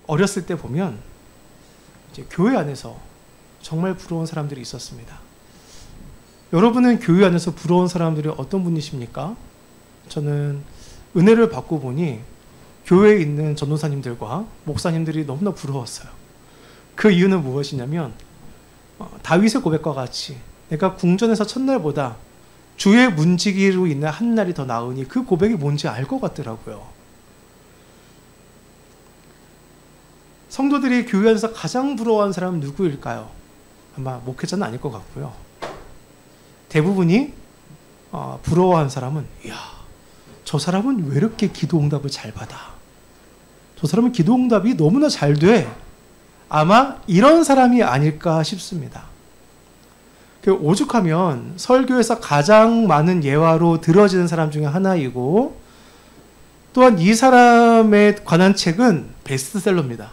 어렸을 때 보면 이제 교회 안에서 정말 부러운 사람들이 있었습니다. 여러분은 교회 안에서 부러운 사람들이 어떤 분이십니까? 저는 은혜를 받고 보니 교회에 있는 전도사님들과 목사님들이 너무나 부러웠어요. 그 이유는 무엇이냐면 다윗의 고백과 같이 내가 궁전에서 첫날보다 주의 문지기로 인해 한 날이 더 나으니 그 고백이 뭔지 알 것 같더라고요. 성도들이 교회 안에서 가장 부러워하는 사람은 누구일까요? 아마 목회자는 아닐 것 같고요. 대부분이 부러워하는 사람은 이야, 저 사람은 왜 이렇게 기도 응답을 잘 받아? 저 사람은 기도 응답이 너무나 잘 돼. 아마 이런 사람이 아닐까 싶습니다. 오죽하면 설교에서 가장 많은 예화로 들어지는 사람 중에 하나이고 또한 이 사람에 관한 책은 베스트셀러입니다.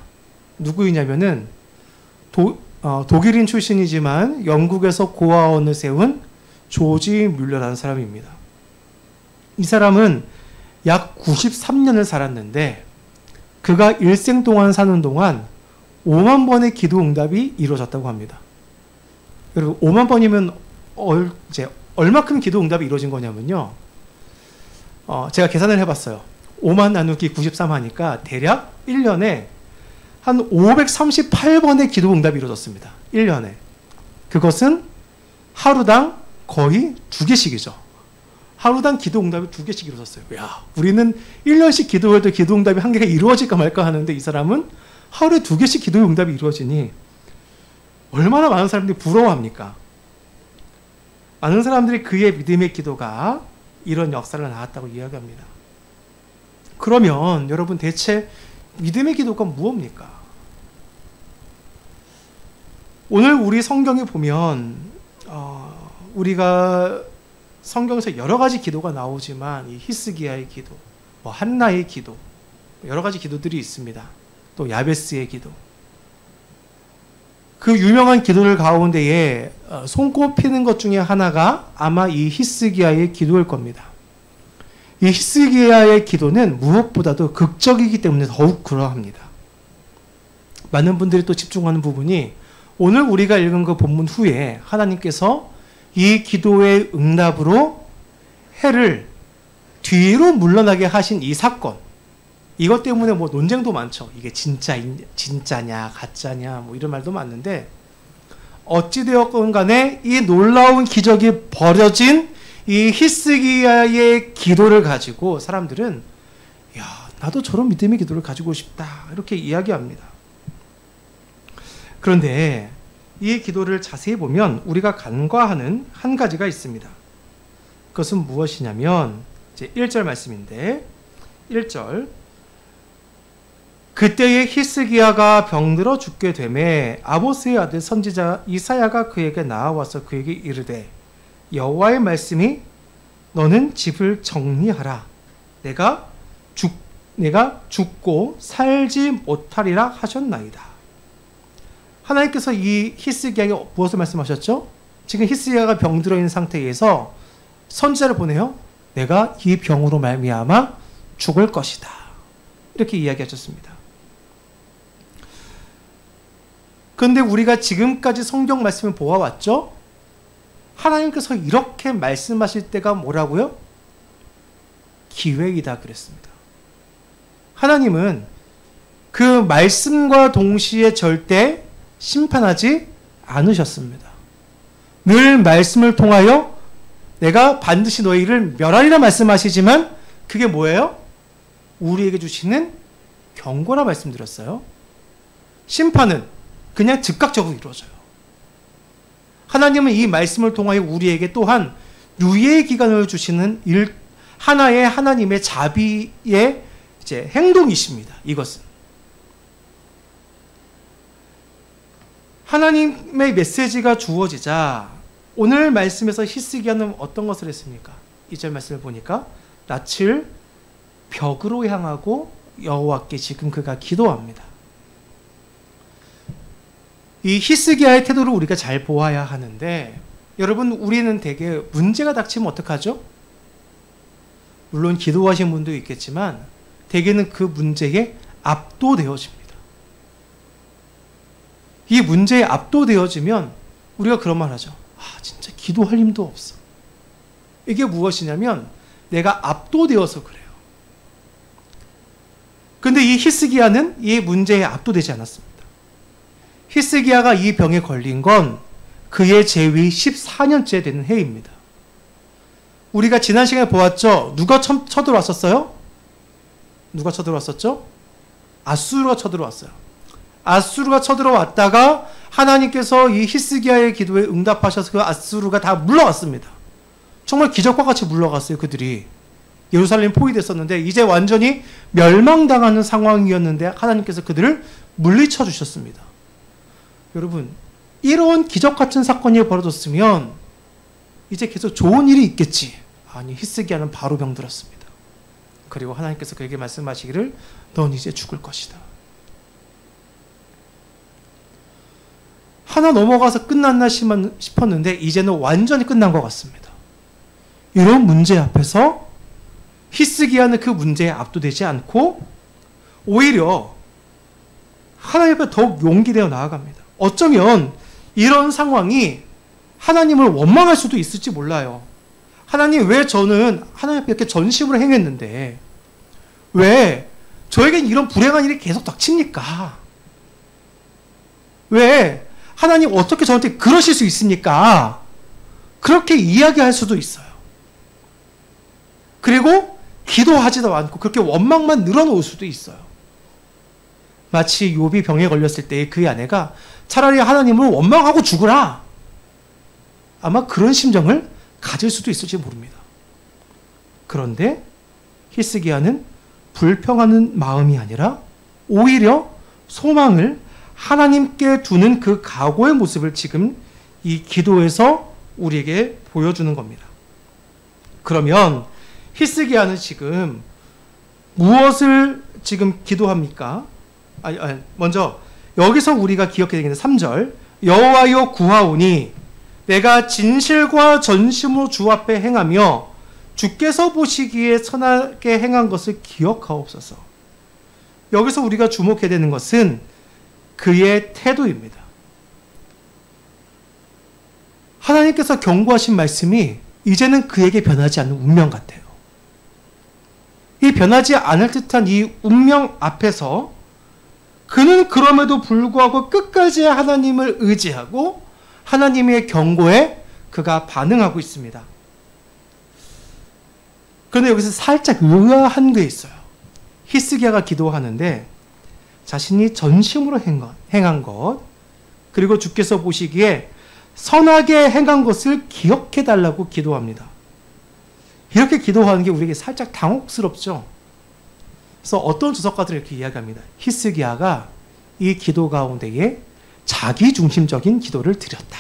누구이냐면은 독일인 출신이지만 영국에서 고아원을 세운 조지 뮬러라는 사람입니다. 이 사람은 약 93년을 살았는데 그가 일생 동안 사는 동안 5만 번의 기도 응답이 이루어졌다고 합니다. 여러분 5만 번이면 얼마큼 기도 응답이 이루어진 거냐면요. 제가 계산을 해봤어요. 5만 나누기 93 하니까 대략 1년에 한 538번의 기도 응답이 이루어졌습니다. 1년에. 그것은 하루당 거의 2개씩이죠. 하루당 기도 응답이 2개씩 이루어졌어요. 야, 우리는 1년씩 기도할 때 기도 응답이 1개가 이루어질까 말까 하는데 이 사람은 하루에 2개씩 기도 응답이 이루어지니 얼마나 많은 사람들이 부러워합니까? 많은 사람들이 그의 믿음의 기도가 이런 역사를 낳았다고 이야기합니다. 그러면 여러분 대체 믿음의 기도가 무엇입니까? 오늘 우리 성경에 보면 우리가 성경에서 여러 가지 기도가 나오지만 이 히스기야의 기도, 한나의 기도, 여러 가지 기도들이 있습니다. 또 야베스의 기도. 그 유명한 기도들 가운데에 손꼽히는 것 중에 하나가 아마 이 히스기야의 기도일 겁니다. 이 히스기야의 기도는 무엇보다도 극적이기 때문에 더욱 그러합니다. 많은 분들이 또 집중하는 부분이 오늘 우리가 읽은 그 본문 후에 하나님께서 이 기도의 응답으로 해를 뒤로 물러나게 하신 이 사건, 이것 때문에 논쟁도 많죠. 이게 진짜냐 가짜냐 이런 말도 많은데 어찌되었건 간에 이 놀라운 기적이 벌어진 이 히스기야의 기도를 가지고 사람들은 야, 나도 저런 믿음의 기도를 가지고 싶다 이렇게 이야기합니다. 그런데 이 기도를 자세히 보면 우리가 간과하는 한 가지가 있습니다. 그것은 무엇이냐면 이제 1절 말씀인데 1절 그때에 히스기야가 병들어 죽게 되매 아모스의 아들 선지자 이사야가 그에게 나아와서 그에게 이르되 여호와의 말씀이 너는 집을 정리하라. 내가 죽고 살지 못하리라 하셨나이다. 하나님께서 이 히스기야에게 무엇을 말씀하셨죠? 지금 히스기야가 병들어 있는 상태에서 선지자를 보내요. 내가 이 병으로 말미암아 죽을 것이다. 이렇게 이야기하셨습니다. 그런데 우리가 지금까지 성경 말씀을 보아왔죠? 하나님께서 이렇게 말씀하실 때가 뭐라고요? 기회이다 그랬습니다. 하나님은 그 말씀과 동시에 절대 심판하지 않으셨습니다. 늘 말씀을 통하여 내가 반드시 너희를 멸하리라 말씀하시지만 그게 뭐예요? 우리에게 주시는 경고라 말씀드렸어요. 심판은 그냥 즉각적으로 이루어져요. 하나님은 이 말씀을 통하여 우리에게 또한 유예의 기간을 주시는 하나의 하나님의 자비의 이제 행동이십니다. 이것은 하나님의 메시지가 주어지자 오늘 말씀에서 히스기야는 어떤 것을 했습니까? 2절 말씀을 보니까 낯을 벽으로 향하고 여호와께 지금 그가 기도합니다. 이 히스기야의 태도를 우리가 잘 보아야 하는데 여러분 우리는 되게 문제가 닥치면 어떡하죠? 물론 기도하신 분도 있겠지만 대개는 그 문제에 압도되어집니다. 이 문제에 압도되어지면 우리가 그런 말 하죠. 진짜 기도할 힘도 없어. 이게 무엇이냐면 내가 압도되어서 그래요. 근데 이 히스기야는 이 문제에 압도되지 않았습니다. 히스기야가 이 병에 걸린 건 그의 재위 14년째 되는 해입니다. 우리가 지난 시간에 보았죠? 누가 쳐들어왔었어요? 누가 쳐들어왔었죠? 아수르가 쳐들어왔어요. 아수르가 쳐들어왔다가 하나님께서 이 히스기야의 기도에 응답하셔서 그 아수르가 다 물러갔습니다. 정말 기적과 같이 물러갔어요. 그들이 예루살렘 포위됐었는데 이제 완전히 멸망당하는 상황이었는데 하나님께서 그들을 물리쳐 주셨습니다. 여러분, 이런 기적 같은 사건이 벌어졌으면 이제 계속 좋은 일이 있겠지. 아니, 히스기야는 바로 병들었습니다. 그리고 하나님께서 그에게 말씀하시기를 넌 이제 죽을 것이다. 하나 넘어가서 끝났나 싶었는데 이제는 완전히 끝난 것 같습니다. 이런 문제 앞에서 히스기야는 그 문제에 압도되지 않고 오히려 하나님 앞에 더욱 용기되어 나아갑니다. 어쩌면 이런 상황이 하나님을 원망할 수도 있을지 몰라요. 하나님, 왜 저는 하나님 앞에 이렇게 전심으로 행했는데 왜 저에겐 이런 불행한 일이 계속 닥칩니까? 왜 하나님 어떻게 저한테 그러실 수 있습니까? 그렇게 이야기할 수도 있어요. 그리고 기도하지도 않고 그렇게 원망만 늘어놓을 수도 있어요. 마치 욥이 병에 걸렸을 때 그의 아내가 차라리 하나님을 원망하고 죽으라. 아마 그런 심정을 가질 수도 있을지 모릅니다. 그런데 히스기야는 불평하는 마음이 아니라 오히려 소망을 하나님께 두는 그 각오의 모습을 지금 이 기도에서 우리에게 보여주는 겁니다. 그러면 히스기야는 지금 무엇을 지금 기도합니까? 먼저 여기서 우리가 기억해야 되는 3절 여호와여 구하오니 내가 진실과 전심으로 주 앞에 행하며 주께서 보시기에 선하게 행한 것을 기억하옵소서. 여기서 우리가 주목해야 되는 것은 그의 태도입니다. 하나님께서 경고하신 말씀이 이제는 그에게 변하지 않는 운명 같아요. 이 변하지 않을 듯한 이 운명 앞에서 그는 그럼에도 불구하고 끝까지 하나님을 의지하고 하나님의 경고에 그가 반응하고 있습니다. 그런데 여기서 살짝 의아한 게 있어요. 히스기야가 기도하는데 자신이 전심으로 행한 것, 그리고 주께서 보시기에 선하게 행한 것을 기억해달라고 기도합니다. 이렇게 기도하는 게 우리에게 살짝 당혹스럽죠. 그래서 어떤 주석가들이 이렇게 이야기합니다. 히스기야가 이 기도 가운데에 자기중심적인 기도를 드렸다.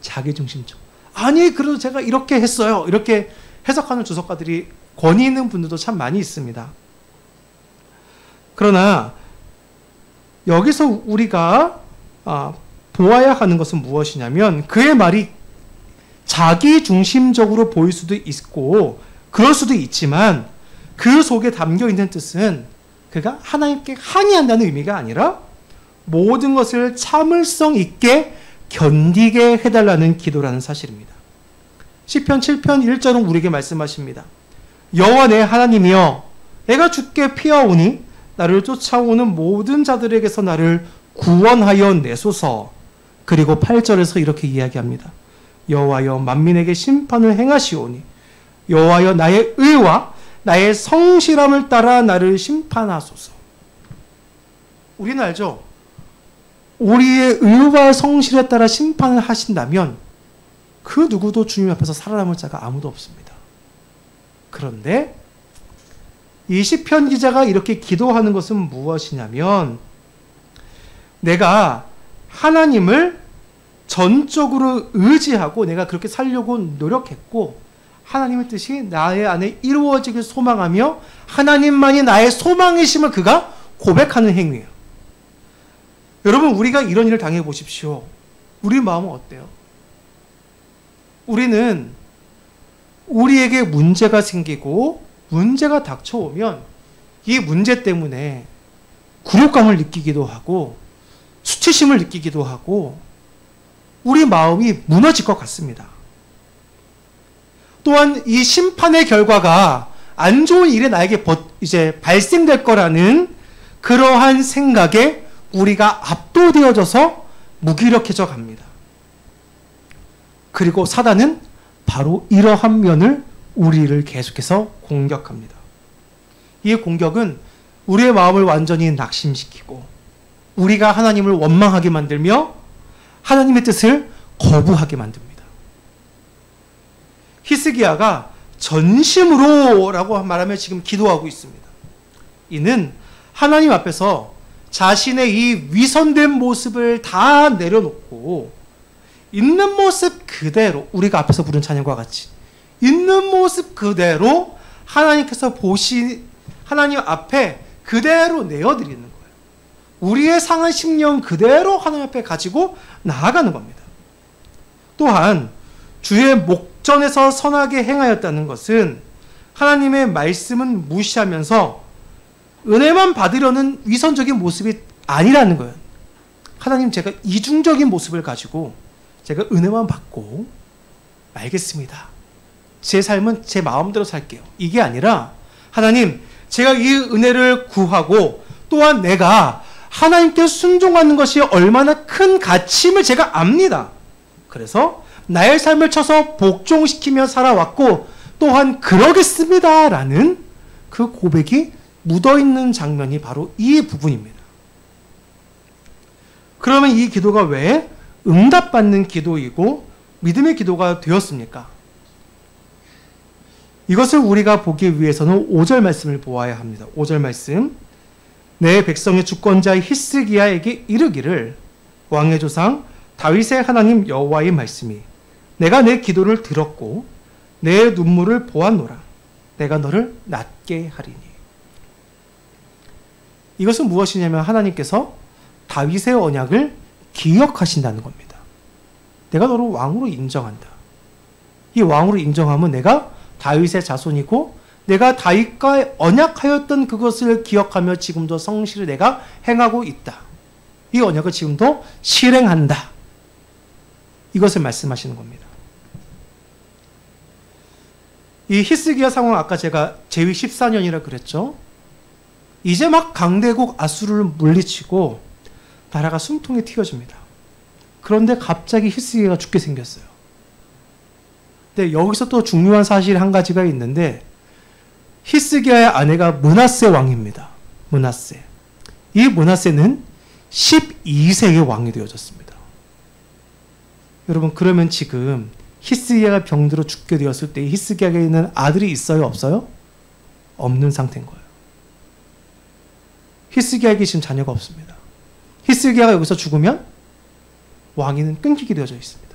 자기중심적. 아니, 그래도 제가 이렇게 했어요. 이렇게 해석하는 주석가들이 권위 있는 분들도 참 많이 있습니다. 그러나 여기서 우리가 보아야 하는 것은 무엇이냐면 그의 말이 자기중심적으로 보일 수도 있고 그럴 수도 있지만 그 속에 담겨있는 뜻은 그가 하나님께 항의한다는 의미가 아니라 모든 것을 참을성 있게 견디게 해달라는 기도라는 사실입니다. 시편 7편 1절은 우리에게 말씀하십니다. 여호와 내 하나님이여 내가 주께 피하오니 나를 쫓아오는 모든 자들에게서 나를 구원하여 내소서. 그리고 8절에서 이렇게 이야기합니다. 여호와여 만민에게 심판을 행하시오니 여호와여 나의 의와 나의 성실함을 따라 나를 심판하소서. 우리는 알죠? 우리의 의와 성실에 따라 심판을 하신다면 그 누구도 주님 앞에서 살아남을 자가 아무도 없습니다. 그런데 이 시편 기자가 이렇게 기도하는 것은 무엇이냐면 내가 하나님을 전적으로 의지하고 내가 그렇게 살려고 노력했고 하나님의 뜻이 나의 안에 이루어지길 소망하며 하나님만이 나의 소망이심을 그가 고백하는 행위예요. 여러분, 우리가 이런 일을 당해 보십시오. 우리 마음은 어때요? 우리는 우리에게 문제가 생기고 문제가 닥쳐오면 이 문제 때문에 굴욕감을 느끼기도 하고 수치심을 느끼기도 하고 우리 마음이 무너질 것 같습니다. 또한 이 심판의 결과가 안 좋은 일이 나에게 이제 발생될 거라는 그러한 생각에 우리가 압도되어져서 무기력해져 갑니다. 그리고 사단은 바로 이러한 면을 우리를 계속해서 공격합니다. 이 공격은 우리의 마음을 완전히 낙심시키고 우리가 하나님을 원망하게 만들며 하나님의 뜻을 거부하게 만듭니다. 히스기야가 전심으로 라고 말하며 지금 기도하고 있습니다. 이는 하나님 앞에서 자신의 이 위선된 모습을 다 내려놓고 있는 모습 그대로, 우리가 앞에서 부른 찬양과 같이 있는 모습 그대로 하나님께서 하나님 앞에 그대로 내어드리는 거예요. 우리의 상한 심령 그대로 하나님 앞에 가지고 나아가는 겁니다. 또한 주의 목전에서 선하게 행하였다는 것은 하나님의 말씀은 무시하면서 은혜만 받으려는 위선적인 모습이 아니라는 거예요. 하나님, 제가 이중적인 모습을 가지고 제가 은혜만 받고 알겠습니다. 제 삶은 제 마음대로 살게요. 이게 아니라 하나님, 제가 이 은혜를 구하고 또한 내가 하나님께 순종하는 것이 얼마나 큰 가치임을 제가 압니다. 그래서 나의 삶을 쳐서 복종시키며 살아왔고 또한 그러겠습니다 라는 그 고백이 묻어있는 장면이 바로 이 부분입니다. 그러면 이 기도가 왜 응답받는 기도이고 믿음의 기도가 되었습니까? 이것을 우리가 보기 위해서는 5절 말씀을 보아야 합니다. 5절 말씀, 내 백성의 주권자 히스기야에게 이르기를 왕의 조상 다윗의 하나님 여호와의 말씀이 내가 내 기도를 들었고 내 눈물을 보았노라. 내가 너를 낫게 하리니. 이것은 무엇이냐면 하나님께서 다윗의 언약을 기억하신다는 겁니다. 내가 너를 왕으로 인정한다. 이 왕으로 인정하면 내가 다윗의 자손이고 내가 다윗과 언약하였던 그것을 기억하며 지금도 성실히 내가 행하고 있다. 이 언약을 지금도 실행한다. 이것을 말씀하시는 겁니다. 이 히스기야 상황, 아까 제가 제위 14년이라 그랬죠. 이제 막 강대국 아수르를 물리치고 나라가 숨통이 튀어집니다. 그런데 갑자기 히스기야가 죽게 생겼어요. 근데 여기서 또 중요한 사실 한 가지가 있는데 히스기야의 아내가 므낫세 왕입니다. 므낫세. 이 므낫세는 12세의 왕이 되어졌습니다. 여러분, 그러면 지금 히스기야가 병들어 죽게 되었을 때 히스기야에게 있는 아들이 있어요? 없어요? 없는 상태인 거예요. 히스기야에게 지금 자녀가 없습니다. 히스기야가 여기서 죽으면 왕위는 끊기게 되어져 있습니다.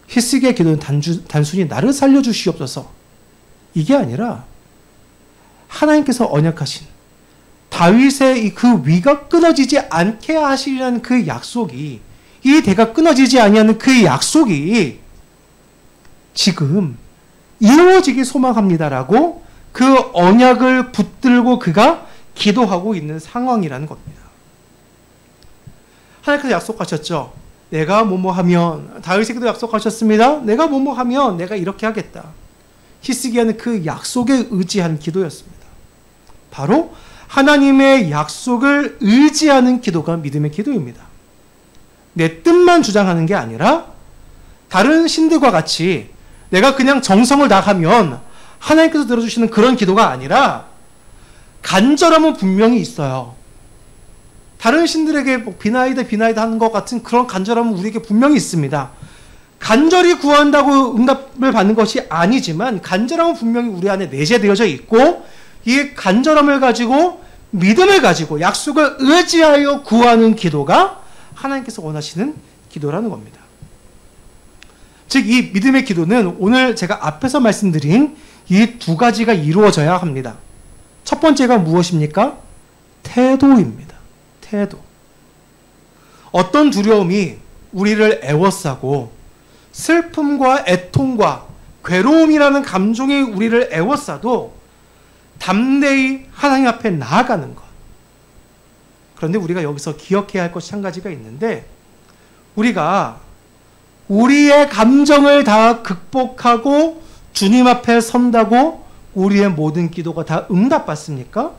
히스기야의 기도는 단순히 나를 살려주시옵소서 이게 아니라 하나님께서 언약하신 다윗의 그 위가 끊어지지 않게 하시리라는 그 약속이, 이 대가 끊어지지 아니하는 그 약속이 지금 이루어지기 소망합니다라고 그 언약을 붙들고 그가 기도하고 있는 상황이라는 겁니다. 하나님께서 약속하셨죠. 내가 뭐뭐하면, 다윗에게도 약속하셨습니다. 내가 뭐뭐하면 내가 이렇게 하겠다. 히스기야는 그 약속에 의지한 기도였습니다. 바로 하나님의 약속을 의지하는 기도가 믿음의 기도입니다. 내 뜻만 주장하는 게 아니라 다른 신들과 같이 내가 그냥 정성을 다하면 하나님께서 들어주시는 그런 기도가 아니라 간절함은 분명히 있어요. 다른 신들에게 비나이다 하는 것 같은 그런 간절함은 우리에게 분명히 있습니다. 간절히 구한다고 응답을 받는 것이 아니지만 간절함은 분명히 우리 안에 내재되어져 있고 이 간절함을 가지고 믿음을 가지고 약속을 의지하여 구하는 기도가 하나님께서 원하시는 기도라는 겁니다. 즉, 이 믿음의 기도는 오늘 제가 앞에서 말씀드린 이 두 가지가 이루어져야 합니다. 첫 번째가 무엇입니까? 태도입니다. 태도. 어떤 두려움이 우리를 애워싸고 슬픔과 애통과 괴로움이라는 감정이 우리를 애워싸도 담대히 하나님 앞에 나아가는 것. 그런데 우리가 여기서 기억해야 할 것이 한 가지가 있는데, 우리가 우리의 감정을 다 극복하고 주님 앞에 선다고 우리의 모든 기도가 다 응답받습니까?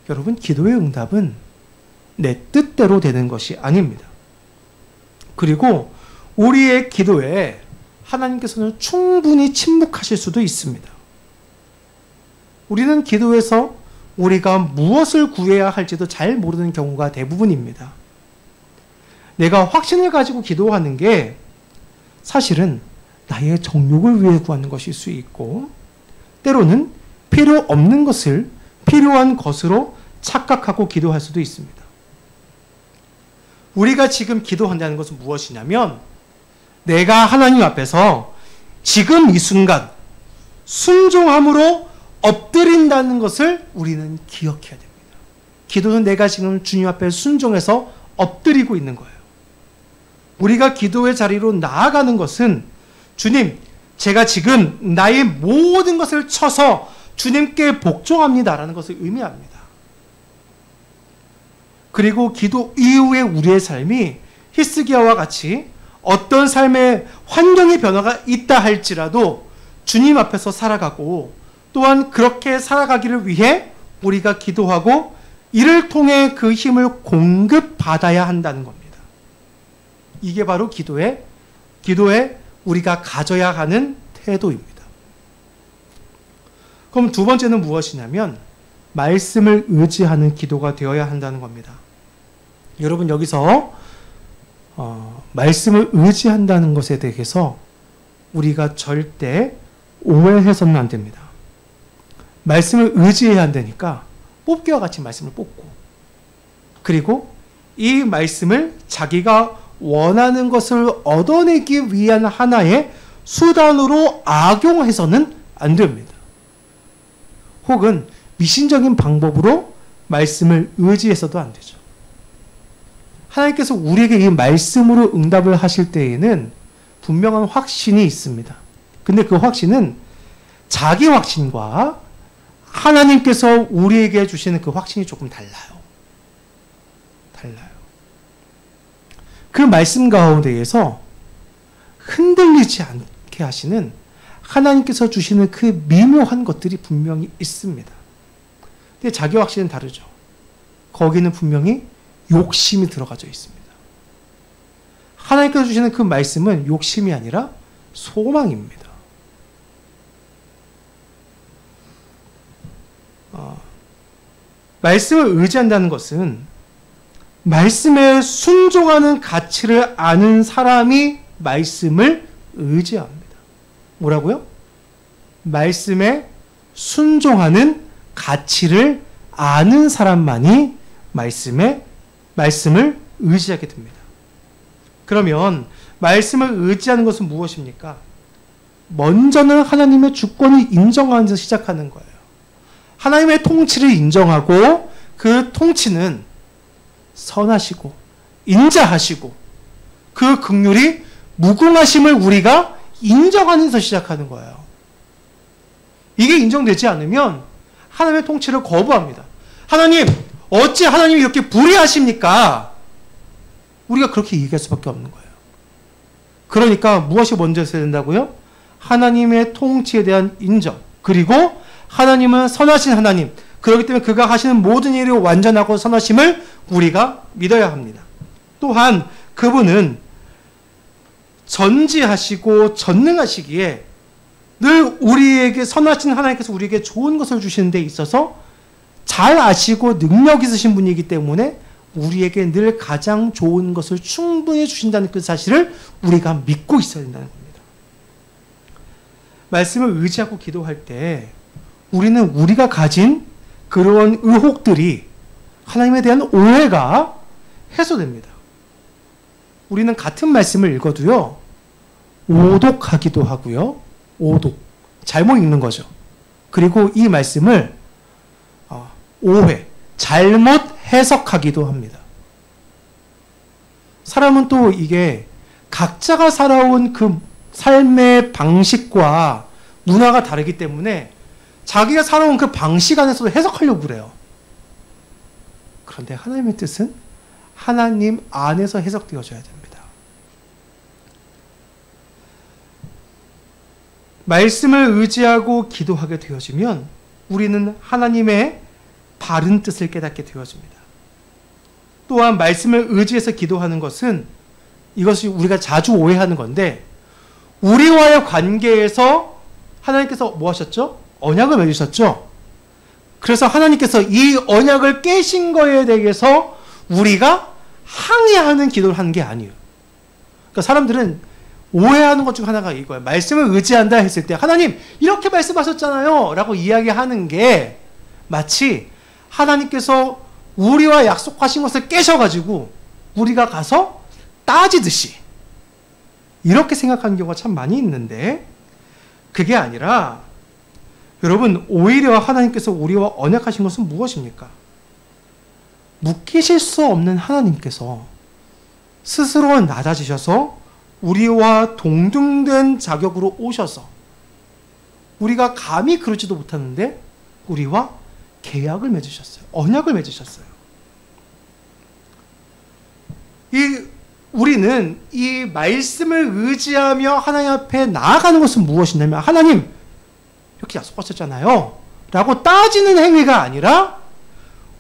여러분, 기도의 응답은 내 뜻대로 되는 것이 아닙니다. 그리고 우리의 기도에 하나님께서는 충분히 침묵하실 수도 있습니다. 우리는 기도에서 우리가 무엇을 구해야 할지도 잘 모르는 경우가 대부분입니다. 내가 확신을 가지고 기도하는 게 사실은 나의 정욕을 위해 구하는 것일 수 있고, 때로는 필요 없는 것을 필요한 것으로 착각하고 기도할 수도 있습니다. 우리가 지금 기도한다는 것은 무엇이냐면, 내가 하나님 앞에서 지금 이 순간 순종함으로 엎드린다는 것을 우리는 기억해야 됩니다. 기도는 내가 지금 주님 앞에 순종해서 엎드리고 있는 거예요. 우리가 기도의 자리로 나아가는 것은, 주님, 제가 지금 나의 모든 것을 쳐서 주님께 복종합니다라는 것을 의미합니다. 그리고 기도 이후에 우리의 삶이 히스기야와 같이 어떤 삶의 환경의 변화가 있다 할지라도 주님 앞에서 살아가고, 또한 그렇게 살아가기를 위해 우리가 기도하고 이를 통해 그 힘을 공급받아야 한다는 겁니다. 이게 바로 기도에 우리가 가져야 하는 태도입니다. 그럼 두 번째는 무엇이냐면, 말씀을 의지하는 기도가 되어야 한다는 겁니다. 여러분, 여기서 말씀을 의지한다는 것에 대해서 우리가 절대 오해해서는 안 됩니다. 말씀을 의지해야 한다니까 뽑기와 같이 말씀을 뽑고, 그리고 이 말씀을 자기가 원하는 것을 얻어내기 위한 하나의 수단으로 악용해서는 안 됩니다. 혹은 미신적인 방법으로 말씀을 의지해서도 안 되죠. 하나님께서 우리에게 이 말씀으로 응답을 하실 때에는 분명한 확신이 있습니다. 근데 그 확신은 자기 확신과 하나님께서 우리에게 주시는 그 확신이 조금 달라요. 그 말씀 가운데에서 흔들리지 않게 하시는 하나님께서 주시는 그 미묘한 것들이 분명히 있습니다. 근데 자기 확신은 다르죠. 거기는 분명히 욕심이 들어가져 있습니다. 하나님께서 주시는 그 말씀은 욕심이 아니라 소망입니다. 말씀을 의지한다는 것은 말씀에 순종하는 가치를 아는 사람이 말씀을 의지합니다. 뭐라고요? 말씀에 순종하는 가치를 아는 사람만이 말씀을 의지하게 됩니다. 그러면 말씀을 의지하는 것은 무엇입니까? 먼저는 하나님의 주권을 인정하는 데서 시작하는 거예요. 하나님의 통치를 인정하고, 그 통치는 선하시고 인자하시고 그 긍휼이 무궁하심을 우리가 인정하는 데서 시작하는 거예요. 이게 인정되지 않으면 하나님의 통치를 거부합니다. 하나님, 어찌 하나님이 이렇게 불의하십니까? 우리가 그렇게 얘기할 수밖에 없는 거예요. 그러니까 무엇이 먼저 있어야 된다고요? 하나님의 통치에 대한 인정, 그리고 하나님은 선하신 하나님, 그렇기 때문에 그가 하시는 모든 일이 완전하고 선하심을 우리가 믿어야 합니다. 또한 그분은 전지하시고 전능하시기에 늘 우리에게 선하신 하나님께서 우리에게 좋은 것을 주시는 데 있어서 잘 아시고 능력 있으신 분이기 때문에 우리에게 늘 가장 좋은 것을 충분히 주신다는 그 사실을 우리가 믿고 있어야 된다는 겁니다. 말씀을 의지하고 기도할 때 우리는 우리가 가진 그런 의혹들이, 하나님에 대한 오해가 해소됩니다. 우리는 같은 말씀을 읽어도요, 오독하기도 하고요. 오독, 잘못 읽는 거죠. 그리고 이 말씀을 오해, 잘못 해석하기도 합니다. 사람은 또 이게 각자가 살아온 그 삶의 방식과 문화가 다르기 때문에 자기가 살아온 그 방식 안에서도 해석하려고 그래요. 그런데 하나님의 뜻은 하나님 안에서 해석되어져야 됩니다. 말씀을 의지하고 기도하게 되어지면 우리는 하나님의 바른 뜻을 깨닫게 되어집니다. 또한 말씀을 의지해서 기도하는 것은 이것이 우리가 자주 오해하는 건데 우리와의 관계에서 하나님께서 뭐 하셨죠? 언약을 맺으셨죠? 그래서 하나님께서 이 언약을 깨신 거에 대해서 우리가 항의하는 기도를 하는 게 아니에요. 그러니까 사람들은 오해하는 것 중 하나가 이거예요. 말씀을 의지한다 했을 때 하나님 이렇게 말씀하셨잖아요 라고 이야기하는 게 마치 하나님께서 우리와 약속하신 것을 깨셔가지고 우리가 가서 따지듯이 이렇게 생각하는 경우가 참 많이 있는데 그게 아니라 여러분 오히려 하나님께서 우리와 언약하신 것은 무엇입니까? 묶이실 수 없는 하나님께서 스스로 낮아지셔서 우리와 동등된 자격으로 오셔서 우리가 감히 그러지도 못하는데 우리와 계약을 맺으셨어요. 언약을 맺으셨어요. 우리는 이 말씀을 의지하며 하나님 앞에 나아가는 것은 무엇이냐면 하나님 이렇게 약속하셨잖아요 라고 따지는 행위가 아니라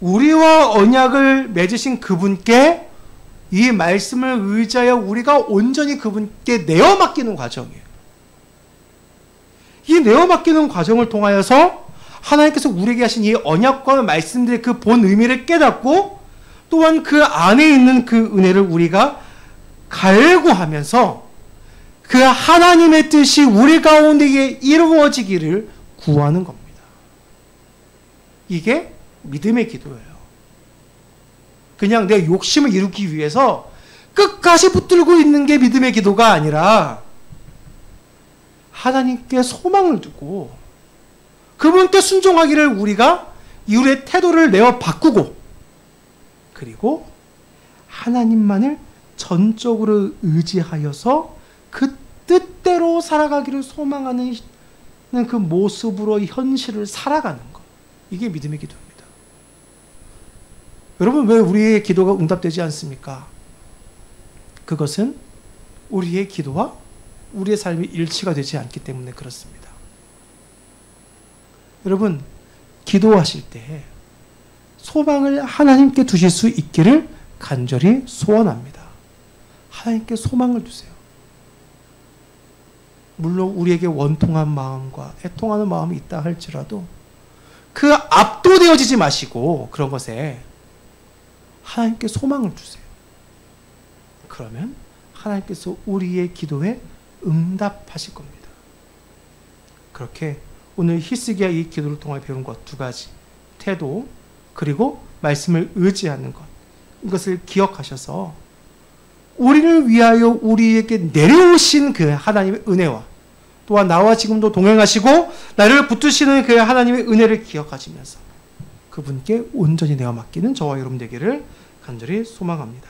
우리와 언약을 맺으신 그분께 이 말씀을 의지하여 우리가 온전히 그분께 내어 맡기는 과정이에요. 이 내어 맡기는 과정을 통하여서 하나님께서 우리에게 하신 이 언약과 말씀들의 그 본 의미를 깨닫고 또한 그 안에 있는 그 은혜를 우리가 갈구하면서 그 하나님의 뜻이 우리 가운데 이루어지기를 구하는 겁니다. 이게 믿음의 기도예요. 그냥 내 욕심을 이루기 위해서 끝까지 붙들고 있는 게 믿음의 기도가 아니라 하나님께 소망을 두고 그분께 순종하기를 우리가 우리의 태도를 내어 바꾸고 그리고 하나님만을 전적으로 의지하여서 그 뜻대로 살아가기를 소망하는 그 모습으로 현실을 살아가는 것. 이게 믿음의 기도입니다. 여러분 왜 우리의 기도가 응답되지 않습니까? 그것은 우리의 기도와 우리의 삶이 일치가 되지 않기 때문에 그렇습니다. 여러분 기도하실 때 소망을 하나님께 두실 수 있기를 간절히 소원합니다. 하나님께 소망을 두세요. 물론 우리에게 원통한 마음과 애통하는 마음이 있다 할지라도 그 압도되어지지 마시고 그런 것에 하나님께 소망을 주세요. 그러면 하나님께서 우리의 기도에 응답하실 겁니다. 그렇게 오늘 히스기야 이 기도를 통해 배운 것 두 가지 태도 그리고 말씀을 의지하는 것 이것을 기억하셔서 우리를 위하여 우리에게 내려오신 그 하나님의 은혜와 또한 나와 지금도 동행하시고 나를 붙드시는 그 하나님의 은혜를 기억하시면서 그분께 온전히 내어 맡기는 저와 여러분 되기를 간절히 소망합니다.